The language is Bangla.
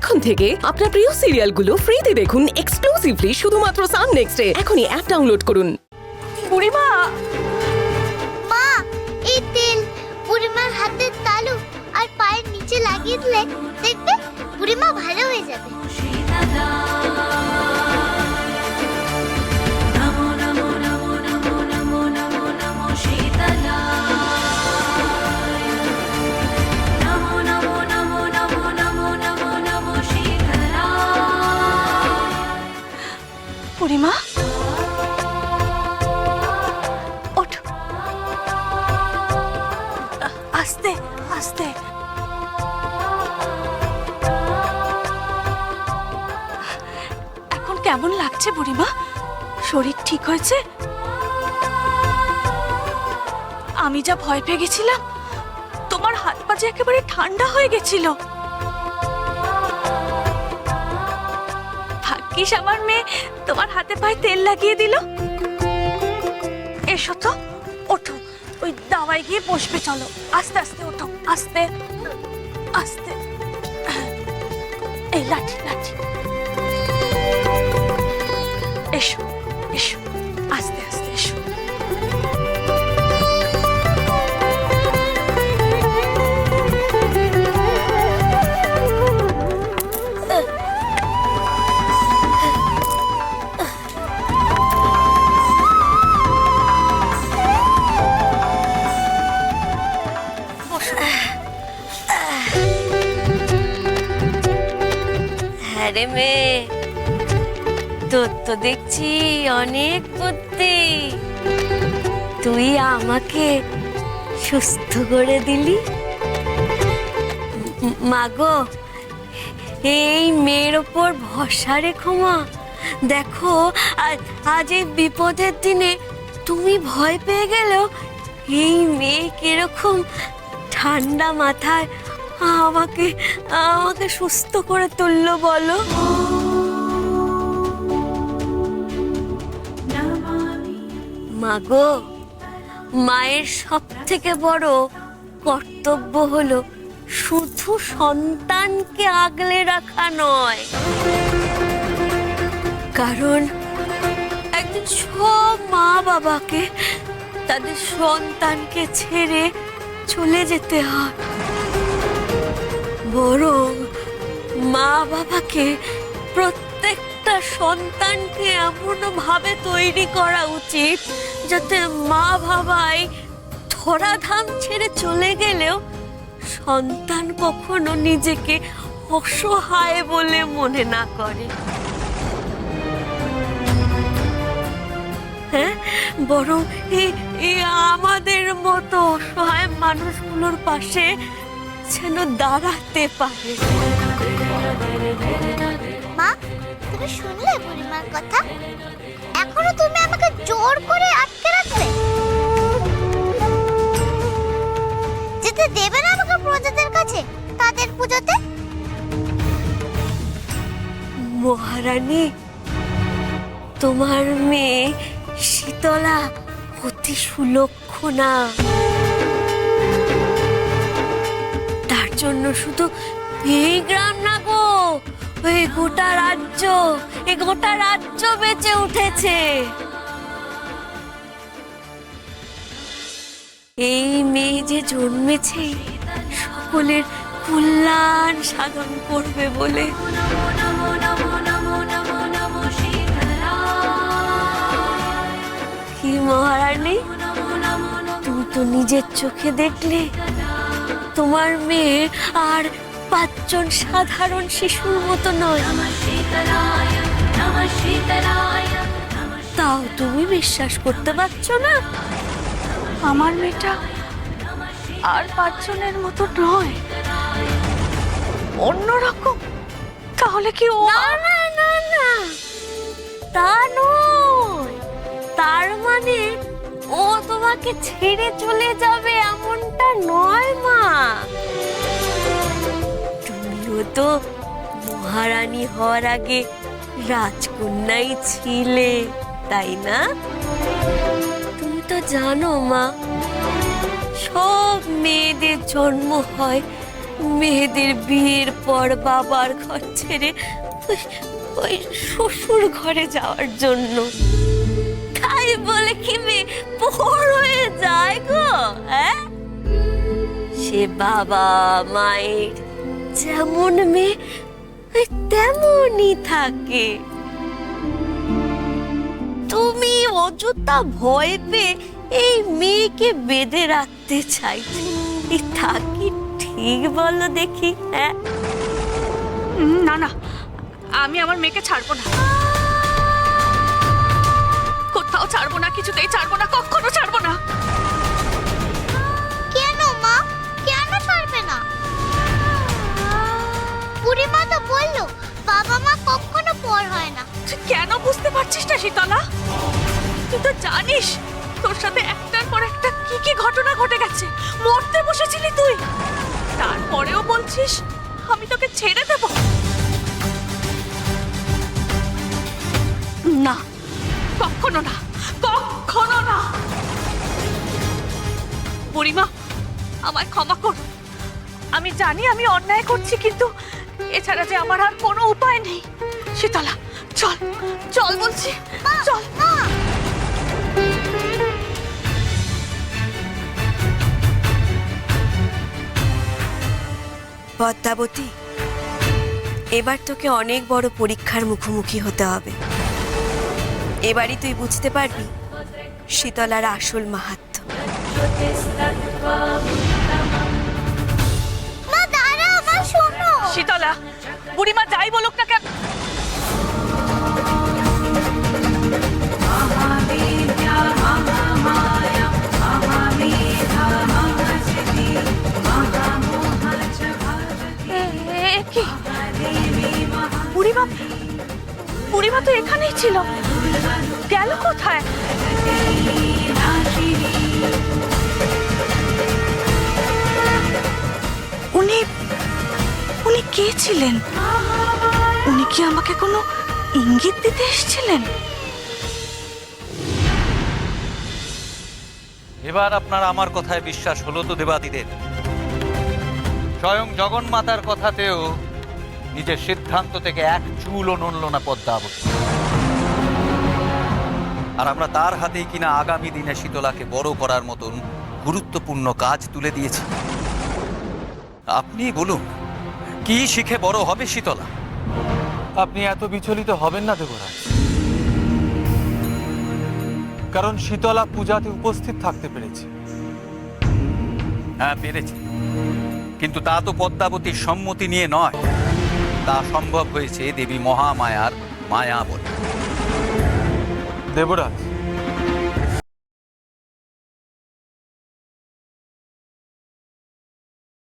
এখন থেকে আপনার প্রিয় সিরিয়ালগুলো ফ্রিতে দেখুন এক্সক্লুসিভলি শুধুমাত্র সান নেক্সটে। এখনই অ্যাপ ডাউনলোড করুন। বুড়িমা, মা, এই তেল বুড়িমার হাতের তালু আর পায়ের নিচে লাগিয়ে দিলে দেখবে বুড়িমা ভালো হয়ে যাবে। বুড়িমা ওঠ, আস্তে আস্তে। এখন কেমন লাগছে বুড়িমা? শরীর ঠিক হয়েছে? আমি যা ভয় পেয়ে গেছিলাম, তোমার হাত পা যে একেবারে ঠান্ডা হয়ে গেছিল। ভাগ্যিস আমার মেয়ে তোমার হাতে পায়ে তেল লাগিয়ে দিল। এসো তো, ওঠো, ওই দাওয়ায় গিয়ে বসবে। চলো আস্তে আস্তে ওঠো, আস্তে আস্তে। এই লাঠি লাঠি, এসো এসো, আস্তে আস্তে এসো। আরে মেয়ে, তোর তো দেখছি অনেক বুদ্ধি। তুই আমাকে সুস্থ করে দিলি। মাগো, এই মেয়ের ওপর ভরসা রেখো মা। দেখো, আজ এই বিপদের দিনে তুমি ভয় পেয়ে গেলেও এই মেয়ে কিরকম ঠান্ডা মাথায় আমাকে আমাকে সুস্থ করে তুললো বলো। মাগো, মায়ের সব থেকে বড় কর্তব্য হলো শুধু সন্তানকে আগলে রাখা নয়, কারণ একদিন সব মা বাবাকে তাদের সন্তানকে ছেড়ে চলে যেতে হয়। বরং মা বাবাকে প্রত্যেকটা সন্তানকে এমন ভাবে তৈরি করা উচিত যাতে মা বাবাই ধরাধাম ছেড়ে চলে গেলেও সন্তান কখনো নিজেকে অসহায় বলে মনে না করে। হ্যাঁ, বরং আমাদের মতো অসহায় মানুষগুলোর পাশে যেন দাঁড়াতে পারে। মা, তুমি শুনলে বুড়িমার কথা? এখনো তুমি আমাকে জোর করে আটকে রাখবে? যেতে দেবে না আমাকে প্রজাদের কাছে তাদের পুজোতে? মহারানী, তোমার মেয়ে শীতলা অতি সুলক্ষণা। তার জন্য শুধু এই গ্রাম না গো, এই গোটা রাজ্য বেঁচে উঠেছে। এই মেয়ে যে জন্মেছে সকলের কল্যাণ সাধন করবে বলে। কি মহারানী, তুমি তো নিজের চোখে দেখলে তোমার মেয়ে আর 5 জন সাধারণ শিশুর মতো নয়। তাও তুমি বিশ্বাস করতে পারছো না? আমার মেয়েটা আর 5 জনের মতো নয়, অন্যরকম। তাহলে কি ও? না না না না, তা নয়। তার মানে ও তোমাকে ছেড়ে চলে যাবে এমনটা নয় মা। তুমিও তো মহারানী হওয়ার আগে রাজকন্যাই ছিলে, তাই না? তুমি তো জানো মা, সব মেয়েদের জন্ম হয় মেয়েদের বিয়ের পর বাবার ঘর ছেড়ে ওই শ্বশুর ঘরে যাওয়ার জন্য। তাই বলে কি মেয়ে পর হয়ে যায় গো? হ্যাঁ, সে বাবা মায়ের যেমন মেয়ে ওই তেমনই থাকে। তুমি অযথা ভয় পেয়ে এই মেয়েকে বেঁধে রাখতে চাইছো, তা কি ঠিক বলো দেখি? হ্যাঁ, না না, আমি আমার মেয়েকে ছাড়বো না, কোথাও ছাড়বো না, কিছুতেই ছাড়বো না, কখনো ছাড়বো না। কেন মা, কেন ছাড়বে না? বুড়িমা তো বললো বাবা মা কখনো পর হয় না। তুই কেন বুঝতে পারছিস না শীতলা? তুই তো জানিস তোর সাথে একটার পর একটা কি কি ঘটনা ঘটে গেছে। মরতে বসেছিলি তুই, তারপরেও বলছিস আমি তোকে ছেড়ে দেব? না, কখনো না, কখনো না। বুড়িমা, আমায় ক্ষমা কর। আমি জানি আমি অন্যায় করছি, কিন্তু এছাড়া যে আমার আর কোনো উপায় নেই। শীতলা, চল চল বলছি, চল। পদ্মাবতী, এবার তোকে অনেক বড় পরীক্ষার মুখোমুখি হতে হবে। এবারই তুই বুঝতে পারবি শীতলার আসল মাহাত্ম্য। মা দাঁড়াও, মা শোনো। শীতলা, বুড়িমা যাই বলুক না কেন, কি বুড়িমা, বুড়িমা তো এখানেই ছিল, গেল কোথায়? উনি উনি কে ছিলেন? উনি কি আমাকে কোনো ইঙ্গিত দিতে এসেছিলেন? এবার আপনার আমার কথায় বিশ্বাস হলো তো দেবাদিদের? স্বয়ং জগন্মাতার কথাতেও নিজের সিদ্ধান্ত থেকে এক চুলও নড়ল না পদ্মাবতী। আর আমরা তার হাতেই কিনা আগামী দিনে শীতলাকে বড় করার মতন গুরুত্বপূর্ণ কাজ তুলে দিয়েছি। আপনি বলুন, কি শিখে বড় হবে শীতলা? আপনি এত বিচলিত হবেন না দেবরাজ, কারণ শীতলা পূজাতে উপস্থিত থাকতে পেরেছে। হ্যাঁ পেরেছি, কিন্তু তা তো পদ্মাবতীর সম্মতি নিয়ে নয়। তা সম্ভব হয়েছে দেবী মহামায়ার মায়া বলে। দেবরাজ,